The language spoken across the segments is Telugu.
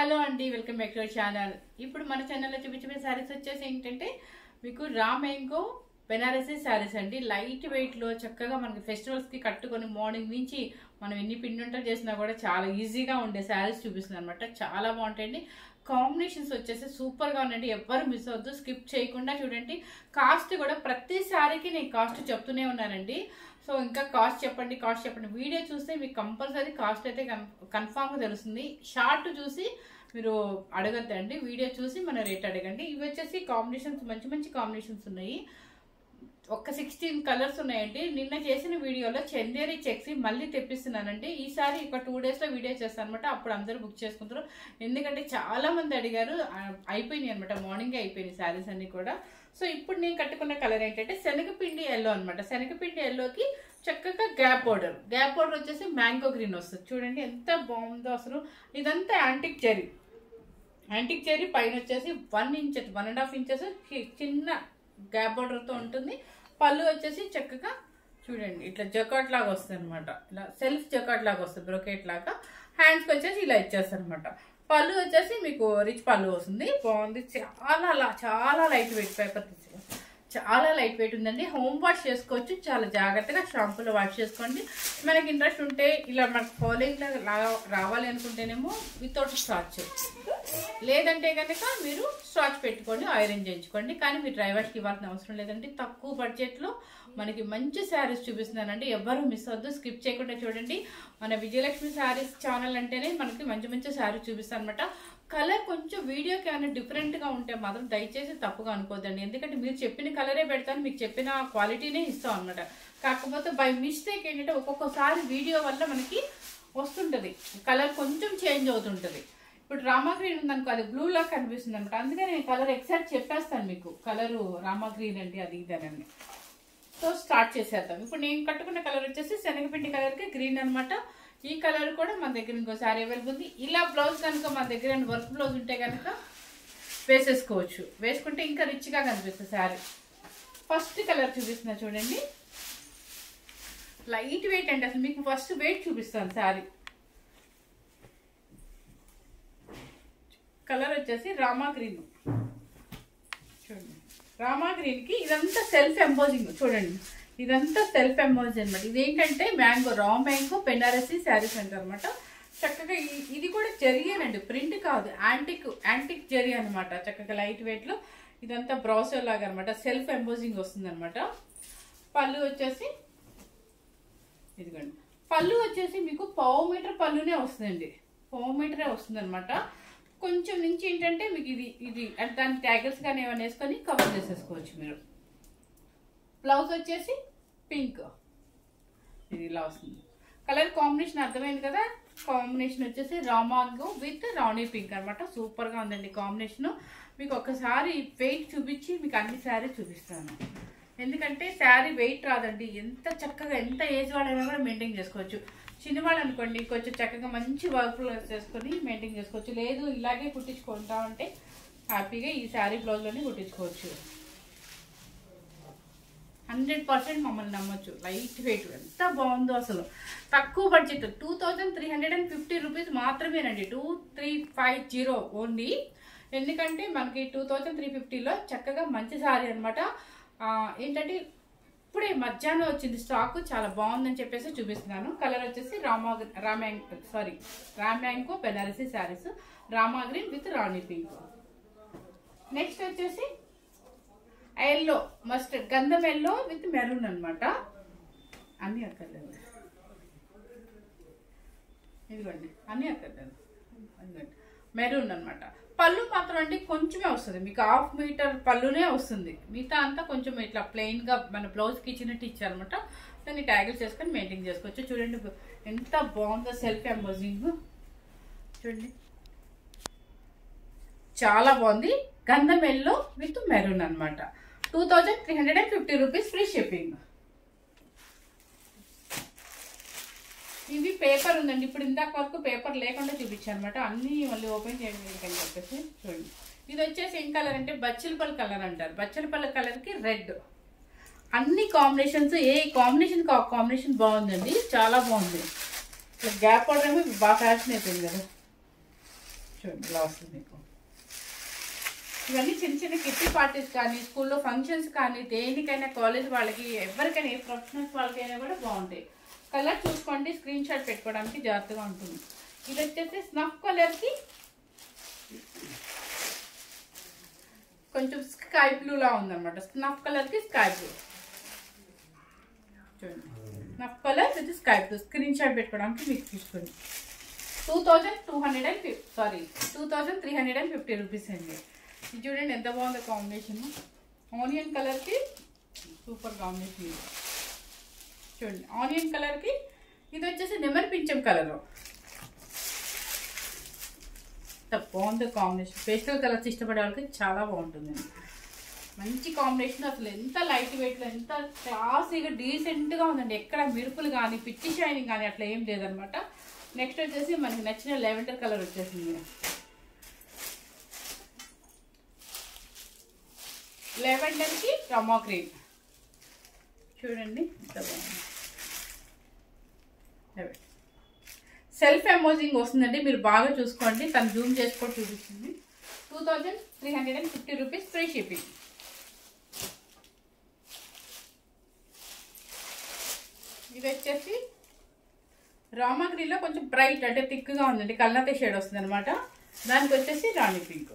హలో అండి, welcome back to our channel. ఇప్పుడు మన ఛానల్లో చూపించే శారీస్ వచ్చేసి ఏంటంటే మీకు రా మ్యాంగో బెనారసీ శారీస్ అండి. లైట్ వెయిట్లో చక్కగా మనకి ఫెస్టివల్స్కి కట్టుకొని మార్నింగ్ నుంచి మనం ఎన్ని పిండి వంటలు చేసినా కూడా చాలా ఈజీగా ఉండే శారీస్ చూపిస్తుంది అనమాట. చాలా బాగుంటాయండి. కాంబినేషన్స్ వచ్చేసి సూపర్గా ఉన్నాయండి. ఎవ్వరు మిస్ అవ్వద్దు, స్కిప్ చేయకుండా చూడండి. కాస్ట్ కూడా ప్రతి శారీకి నేను కాస్ట్ చెప్తూనే ఉన్నానండి. సో ఇంకా కాస్ట్ చెప్పండి వీడియో చూస్తే మీకు కంపల్సరీ కాస్ట్ అయితే కన్ఫామ్గా తెలుస్తుంది. షార్ట్ చూసి మీరు అడగద్దండి, వీడియో చూసి మన రేట్ అడగండి. ఇవి వచ్చేసి కాంబినేషన్స్ మంచి మంచి కాంబినేషన్స్ ఉన్నాయి. ఒక 16 కలర్స్ ఉన్నాయండి. నిన్న చేసిన వీడియోలో చందేరి చెక్స్ మళ్ళీ తెప్పిస్తున్నానండి. ఈసారి ఒక 2 డేస్లో వీడియో చేస్తాను అనమాట. అప్పుడు అందరూ బుక్ చేసుకుంటారు. ఎందుకంటే చాలా మంది అడిగారు, అయిపోయినాయి అనమాట. మార్నింగే అయిపోయినాయి శారీస్ అన్ని కూడా. సో ఇప్పుడు నేను కట్టుకున్న కలర్ ఏంటంటే శనగపిండి ఎల్లో అనమాట. శనగపిండి ఎల్లోకి చక్కగా గ్యాప్ బోర్డర్ వచ్చేసి మ్యాంగో గ్రీన్ వస్తుంది. చూడండి ఎంత బాగుందో అసలు. ఇదంతా యాంటిక్ చెరీ పైన వచ్చేసి 1.5 ఇంచెస్ చిన్న గ్యాప్ బోర్డర్తో ఉంటుంది. పళ్ళు వచ్చేసి చక్కగా చూడండి ఇట్లా జకాట్ లాగా వస్తుంది అనమాట. ఇలా సెల్ఫ్ జకాట్ లాగా వస్తుంది, బ్రోకెట్ లాగా. హ్యాండ్స్కి వచ్చేసి ఇలా ఇచ్చేస్తారు అనమాట. పళ్ళు వచ్చేసి మీకు రిచ్ పళ్ళు వస్తుంది. బాగుంది, చాలా లైట్ వెయిట్. పేపర్ చాలా లైట్ వెయిట్ ఉందండి. హోమ్ వాష్ చేసుకోవచ్చు. చాలా జాగ్రత్తగా షాంపూలో వాష్ చేసుకోండి. మనకి ఇంట్రెస్ట్ ఉంటే ఇలా మనకు ఫాలోయింగ్ రావాలి అనుకుంటేనేమో వితౌట్ స్టార్చ్, లేదంటే కనుక మీరు స్టార్చ్ పెట్టుకోండి, ఐరన్ చేయించుకోండి. కానీ మీరు డ్రై వాష్కి ఇవ్వాల్సిన అవసరం లేదండి. తక్కువ బడ్జెట్లో మనకి మంచి శారీస్ చూపిస్తున్నానండి. ఎవరు మిస్ అవ్వద్దు, స్కిప్ చేయకుండా చూడండి. మన విజయలక్ష్మి శారీస్ ఛానల్ అంటేనే మనకి మంచి మంచి శారీస్ చూపిస్తాను అనమాట. కలర్ కొంచెం వీడియోకి ఏమైనా డిఫరెంట్గా ఉంటే మాత్రం దయచేసి తప్పుగా అనుకోద్దండి. ఎందుకంటే మీరు చెప్పిన కలరే పెడతాను, మీకు చెప్పిన క్వాలిటీనే ఇస్తాం అనమాట. కాకపోతే బై మిస్టేక్ ఏంటంటే ఒక్కొక్కసారి వీడియో వల్ల మనకి వస్తుంటుంది, కలర్ కొంచెం చేంజ్ అవుతుంటుంది. ఇప్పుడు రామా గ్రీన్ ఉందనుకో, అది బ్లూ లా కనిపిస్తుంది అనమాట. అందుకే నేను కలర్ ఎగ్జాక్ట్ చెప్పేస్తాను మీకు. కలరు రామా గ్రీన్ అండి, అది ఇదేనండి. సో స్టార్ట్ చేసేద్దాం. ఇప్పుడు నేను కట్టుకున్న కలర్ వచ్చేసి శనగపిండి కలర్కి గ్రీన్ అనమాట. ఈ కలర్ కూడా మన దగ్గర ఇంకో శారీ అవైలబుల్ ఉంది. ఇలా బ్లౌజ్ కనుక మన దగ్గర వర్క్ బ్లౌజ్ ఉంటే కనుక వేసేసుకోవచ్చు. వేసుకుంటే ఇంకా రిచ్గా కనిపిస్తుంది శారీ. ఫస్ట్ కలర్ చూపిస్తున్నా చూడండి. లైట్ వెయిట్ అండి. అసలు మీకు ఫస్ట్ వెయిట్ చూపిస్తాను. శారీ కలర్ వచ్చేసి రామా గ్రీన్. చూడండి, రామా గ్రీన్కి ఇదంతా సెల్ఫ్ ఎంబోజింగ్. చూడండి, ఇదంతా సెల్ఫ్ ఎంబోజింగ్ అనమాట. ఇదేంటంటే రా మ్యాంగో బెనారసీ శారీస్ అంటారు అనమాట. చక్కగా ఇది కూడా జరీయేనండి, ప్రింట్ కాదు, యాంటిక్ జరీ అనమాట. చక్కగా లైట్ వెయిట్లో ఇదంతా బ్రౌసర్ లాగా అనమాట. సెల్ఫ్ ఎంబోజింగ్ వస్తుంది అనమాట. పళ్ళు వచ్చేసి ఇదిగోండి. పళ్ళు వచ్చేసి మీకు 1/2 మీటర్ పళ్ళునే వస్తుందండి. 1/2 మీటరే వస్తుంది అనమాట. కొంచెం నుంచి ఏంటంటే మీకు ఇది అంటే దాని ట్యాగర్స్ కానీ ఏమైనా వేసుకొని కవర్ చేసేసుకోవచ్చు మీరు. బ్లౌజ్ వచ్చేసి పింక్, ఇది ఇలా వస్తుంది. కలర్ కాంబినేషన్ అర్థమైంది కదా. కాంబినేషన్ వచ్చేసి రామాంగో విత్ రాణి పింక్ అనమాట. సూపర్గా ఉందండి కాంబినేషన్. మీకు ఒకసారి వెయిట్ చూపించి మీకు అన్ని శారీ చూపిస్తాను. ఎందుకంటే శారీ వెయిట్ రాదండి. ఎంత చక్కగా ఎంత ఏజ్ వాడైనా కూడా మెయింటైన్ చేసుకోవచ్చు. చిన్నవాళ్ళు అనుకోండి కొంచెం చక్కగా మంచి వర్క్ చేసుకొని మెయింటైన్ చేసుకోవచ్చు. లేదు ఇలాగే కుట్టించుకుంటా అంటే హ్యాపీగా ఈ శారీ బ్లౌజ్లోనే కుట్టించుకోవచ్చు. 100% మమ్మల్ని నమ్మొచ్చు. లైట్ వెయిట్ ఎంత బాగుందో అసలు. తక్కువ బడ్జెట్ 2350 రూపీస్ మాత్రమేనండి. 2350 ఓన్లీ. ఎందుకంటే మనకి 2350లో చక్కగా మంచి శారీ అనమాట. ఏంటంటే ఇప్పుడే మధ్యాహ్నం వచ్చింది స్టాక్, చాలా బాగుందని చెప్పేసి చూపిస్తున్నాను. కలర్ వచ్చేసి raw mango Banarasi saris, Rama green with Rani pink. Next వచ్చేసి ఎల్లో, మస్టర్డ్ గంధం ఎల్లో విత్ మెరూన్ అనమాట. అన్నీ అక్కర్లేదు, ఇదిగోండి అన్నీ అక్కర్లేదు. మెరూన్ అనమాట. పళ్ళు మాత్రం అండి కొంచెమే వస్తుంది, మీకు 1/2 మీటర్ పళ్ళునే వస్తుంది. మిగతా అంతా కొంచెం ఇట్లా ప్లెయిన్గా మన బ్లౌజ్కి ఇచ్చినట్టు ఇచ్చారనమాట. దాన్ని ట్యాగిల్ చేసుకొని మెయింటైన్ చేసుకోవచ్చు. చూడండి ఎంత బాగుందో సెల్ఫ్ ఎంబోజింగ్. చూడండి చాలా బాగుంది. గంధం ఎల్లో విత్ మెరూన్ అనమాట. 2350 రూపీస్ ఫ్రీ షిప్పింగ్. ఇవి పేపర్ ఉందండి. ఇప్పుడు ఇందాక వరకు పేపర్ లేకుండా చూపించాను అనమాట. అన్నీ మళ్ళీ ఓపెన్ చేయడం అని చెప్పేసి చూడండి. ఇది వచ్చేసి ఏం కలర్ అంటే బచ్చలపల్లి కలర్ అంటారు. బచ్చలపల్లి కలర్కి రెడ్. అన్ని కాంబినేషన్స్, ఏ కాంబినేషన్ బాగుందండి, చాలా బాగుంది. గ్యాప్ పడడం బాగా ఫ్యాషన్ అయిపోయింది కదా. చూడండి ఇలా వస్తుంది మీకు. ఇవన్నీ చిన్న చిన్న కిట్టి పార్టీస్ కానీ, స్కూల్లో ఫంక్షన్స్ కానీ, దేనికైనా, కాలేజ్ వాళ్ళకి, ఎవరికైనా, ఏ ప్రొఫెషనల్స్ వాళ్ళకైనా కూడా బాగుంటాయి. కలర్ చూసుకోండి, స్క్రీన్ షాట్ పెట్టుకోవడానికి జాగ్రత్తగా ఉంటుంది. ఇది వచ్చేసి స్నఫ్ కలర్కి కొంచెం స్కై బ్లూలా ఉందన్నమాట. స్నఫ్ కలర్కి స్కై బ్లూ చూడండి. Snuff colour with sky blue screen shot పెట్టుకోవడానికి మీకు తీసుకోండి. 2350 రూపీస్ అండి. ఇది చూడండి ఎంత బాగుందో కాంబినేషన్. ఆనియన్ కలర్కి సూపర్ కాంబినేషన్ ఇది చూడండి. ఆనియన్ కలర్కి ఇది వచ్చేసి నెమలి పింఛం కలర్. బాగుంది కాంబినేషన్. పేస్టల్ కలర్స్ ఇష్టపడే వాళ్ళకి చాలా బాగుంటుందండి. మంచి కాంబినేషన్. అసలు ఎంత లైట్ వెయిట్లో, ఎంత క్లాసీగా డీసెంట్గా ఉందండి. ఎక్కడ మిరుపులు కానీ, పిచ్చి షైనింగ్ కానీ అట్లా ఏం లేదనమాట. నెక్స్ట్ వచ్చేసి మనకి నచ్చిన లెవెండర్ కలర్ వచ్చేసింది. లెవెండర్కి రమా గ్రీన్ చూడండి ఎంత బాగుంది. సెల్ఫ్ ఎమోజింగ్ వస్తుందండి, మీరు బాగా చూసుకోండి. తను జూమ్ చేసుకొని చూపిస్తుంది. 2350 రూపీస్ ఫ్రీ షిప్పింగ్. ఇది వచ్చేసి రామా గ్రీన్లో కొంచెం బ్రైట్ అంటే థిక్గా ఉందండి. కల్నతే షేడ్ వస్తుంది అనమాట. దానికి వచ్చేసి రాణి పింక్.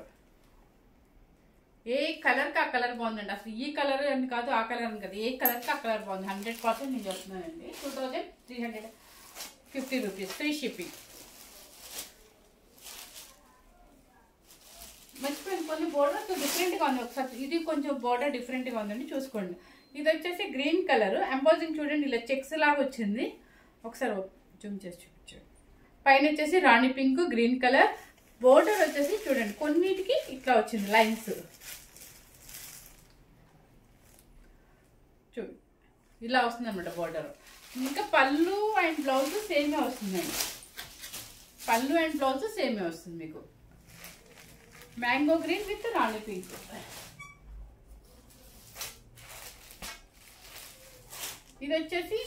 ఏ కలర్కి ఆ కలర్ బాగుందండి. అసలు ఈ కలర్ అని కాదు, ఆ కలర్ అని కాదు, ఏ కలర్కి ఆ కలర్ బాగుంది. 100% నేను చెప్తున్నానండి. 2350 రూపీస్ ఫ్రీ షిప్పింగ్. మర్చిపోయింది, కొన్ని బోర్డర్ డిఫరెంట్గా ఉంది. ఒకసారి ఇది కొంచెం బోర్డర్ డిఫరెంట్గా ఉందండి, చూసుకోండి. ఇది వచ్చేసి గ్రీన్ కలర్ ఎంబోజింగ్ చూడండి, ఇలా చెక్స్ లాగా వచ్చింది. ఒకసారి జూమ్ చేసి చూపించండి. పైన వచ్చేసి రాణి పింక్, గ్రీన్ కలర్. బోర్డర్ వచ్చేసి చూడండి కొన్నిటికి ఇట్లా వచ్చింది లైన్స్. చూడు ఇలా వస్తుంది అనమాట బోర్డర్. ఇంకా పళ్ళు అండ్ బ్లౌజ్ సేమే వస్తుందండి. పళ్ళు అండ్ బ్లౌజ్ సేమే వస్తుంది మీకు. Mango green with Rani pink. ఇది వచ్చేసి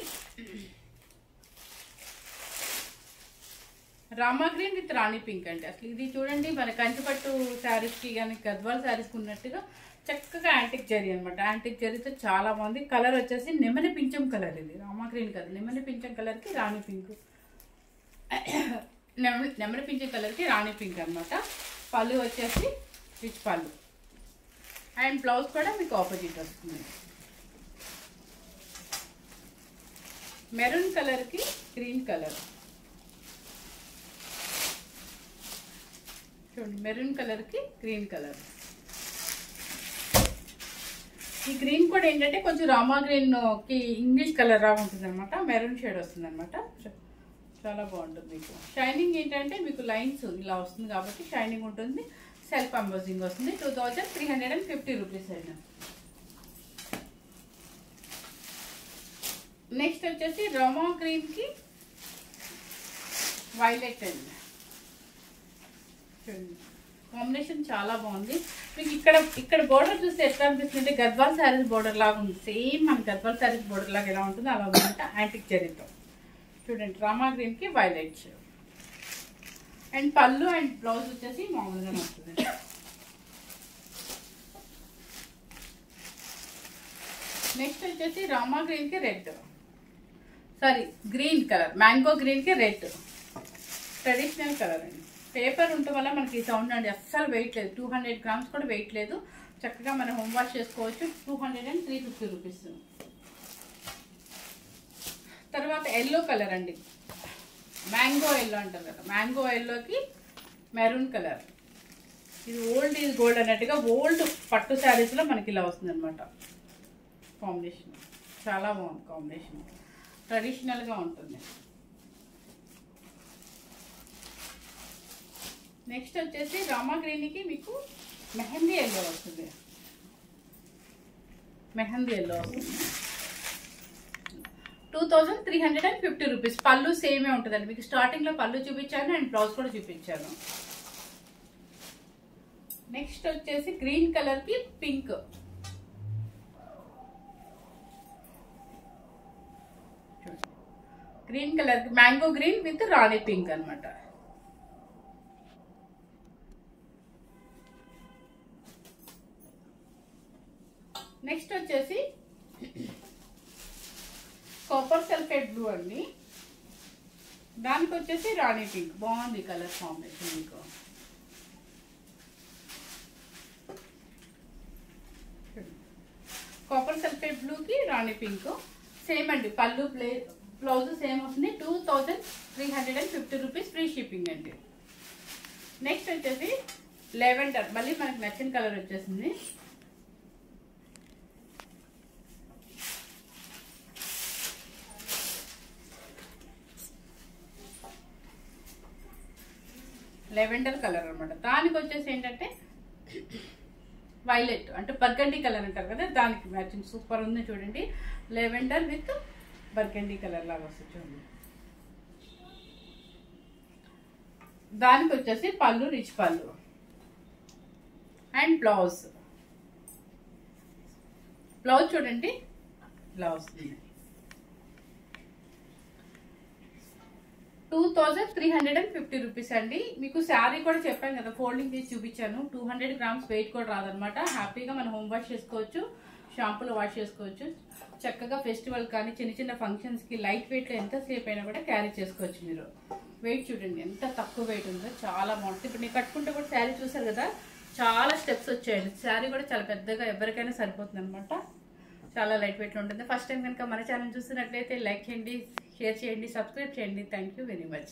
Rama green with Rani pink అండి. అసలు ఇది చూడండి మన కంచిపట్టు శారీస్కి కానీ, గద్వాల్ శారీస్కి ఉన్నట్టుగా చక్కగా యాంటిక్ జరీ అనమాట. యాంటిక్ జరీతో చాలా బాగుంది. కలర్ వచ్చేసి నెమలి పింఛం కలర్. ఇది రామా గ్రీన్ కదా, నెమలి పింఛం కలర్కి రాణి పింక్. నెమలి పింఛం కలర్కి రాణి పింక్ అనమాట. పళ్ళు వచ్చేసి రిచ్ పళ్ళు అండ్ బ్లౌజ్ కూడా మీకు ఆపోజిట్ వస్తుంది. మెరూన్ కలర్కి గ్రీన్ కలర్ చూడండి. మెరూన్ కలర్కి గ్రీన్ కలర్. ఈ గ్రీన్ కూడా ఏంటంటే కొంచెం రామా గ్రీన్కి ఇంగ్లీష్ కలర్ రా ఉంటుంది అనమాట. మెరూన్ షేడ్ వస్తుంది అనమాట. చాలా బాగుంటుంది మీకు. షైనింగ్ ఏంటంటే మీకు లైన్స్ ఇలా వస్తుంది కాబట్టి షైనింగ్ ఉంటుంది. సెల్ఫ్ ఎంబోజింగ్ వస్తుంది. 2350 రూపీస్ అయినా. నెక్స్ట్ వచ్చేసి రామా గ్రీన్కి వైలెట్ అండి. చూడండి కాంబినేషన్ చాలా బాగుంది. మీకు ఇక్కడ బోర్డర్ చూస్తే ఎట్లా అనిపిస్తుంది, గద్వాల్ శారీస్ బోర్డర్ లాగా ఉంది. సేమ్ మన గద్వాల్ శారీస్ బోర్డర్ లాగా ఎలా ఉంటుందో అలా ఉందంటే యాంటిక్ జరీతో. చూడండి రామా గ్రీన్కి వైలెట్ అండ్ పళ్ళు అండ్ బ్లౌజ్ వచ్చేసి మామూలుగానే వస్తుంది. నెక్స్ట్ వచ్చేసి రామా గ్రీన్కి red, sorry green colour, mango గ్రీన్కి రెడ్. ట్రెడిషనల్ కలర్ అండి. పేపర్ ఉండటం వల్ల మనకి ఈ సౌండ్ అండి అస్సలు వెయిట్ లేదు. 200 గ్రామ్స్ కూడా వెయిట్ లేదు. చక్కగా మనం హోమ్ వాష్ చేసుకోవచ్చు. 350 రూపీస్. తర్వాత ఎల్లో కలర్ అండి, మ్యాంగో ఎల్లో అంటారు కదా, మ్యాంగో ఎల్లోకి మెరూన్ కలర్. ఇది ఓల్డ్ ఈజ్ గోల్డ్ అన్నట్టుగా ఓల్డ్ పట్టు శారీస్లో మనకి ఇలా వస్తుంది అనమాట. కాంబినేషన్ చాలా బాగుంది. కాంబినేషన్ ట్రెడిషనల్గా ఉంటుంది. నెక్స్ట్ వచ్చేసి రామా గ్రీన్కి మీకు మెహందీ ఎల్లో వస్తుంది. మెహందీ ఎల్లో వస్తుంది. 2350 రూపీస్. పళ్ళు సేమే ఉంటుందండి. మీకు స్టార్టింగ్లో పళ్ళు చూపించాను అండ్ బ్లౌజ్ కూడా చూపించాను. నెక్స్ట్ వచ్చేసి గ్రీన్ కలర్కి పింక్. గ్రీన్ కలర్కి mango green with Rani pink అనమాట. నెక్స్ట్ వచ్చేసి కాపర్ సల్ఫేట్ బ్లూ అండి. దానికి వచ్చేసి రాణి పింక్. బాగుంది కలర్ కాంబినేషన్. మీకు కాపర్ సల్ఫేట్ బ్లూకి రాణి పింక్ సేమ్ అండి. పళ్ళు బ్లౌజ్ సేమ్ వస్తుంది. 2350 రూపీస్ ఫ్రీ షిప్పింగ్ అండి. నెక్స్ట్ వచ్చేసి లెవెండర్, మళ్ళీ మనకి నచ్చిన కలర్ వచ్చేసింది. లెవెండర్ కలర్ అనమాట. దానికి వచ్చేసి ఏంటంటే వైలెట్ అంటే బర్గండీ కలర్ అంటారు కదా, దానికి మ్యాచింగ్ సూపర్ ఉంది చూడండి. లెవెండర్ విత్ బర్గండీ కలర్ లాగా వస్తుంది చూడండి. దానికి వచ్చేసి పళ్ళు రిచ్ పళ్ళు అండ్ బ్లౌజ్ చూడండి. బ్లౌజ్ 2350 రూపీస్ అండి. మీకు శారీ కూడా చెప్పాను కదా, ఫోల్డింగ్ చేసి చూపించాను. 200 గ్రామ్స్ వెయిట్ కూడా రాదనమాట. హ్యాపీగా మనం హోమ్ వాష్ చేసుకోవచ్చు, షాంపూలో వాష్ చేసుకోవచ్చు. చక్కగా ఫెస్టివల్ కానీ చిన్న చిన్న ఫంక్షన్స్ కి లైట్ వెయిట్ లో ఎంతసేపు అయినా కూడా క్యారీ చేసుకోవచ్చు. మీరు వెయిట్ చూడండి ఎంత తక్కువ వెయిట్ ఉందో, చాలా బాగుంటుంది. ఇప్పుడు నేను కట్టుకుంటే కూడా శారీ చూసారు కదా, చాలా స్టెప్స్ వచ్చాయండి. శారీ కూడా చాలా పెద్దగా ఎవరికైనా సరిపోతుంది అనమాట. చాలా లైట్ వెయిట్ లో ఉంటుంది. ఫస్ట్ టైం కనుక మన ఛానల్ చూస్తున్నట్లయితే లైక్ చేయండి, షేర్ చేయండి, సబ్స్క్రైబ్ చేయండి. Thank you very much.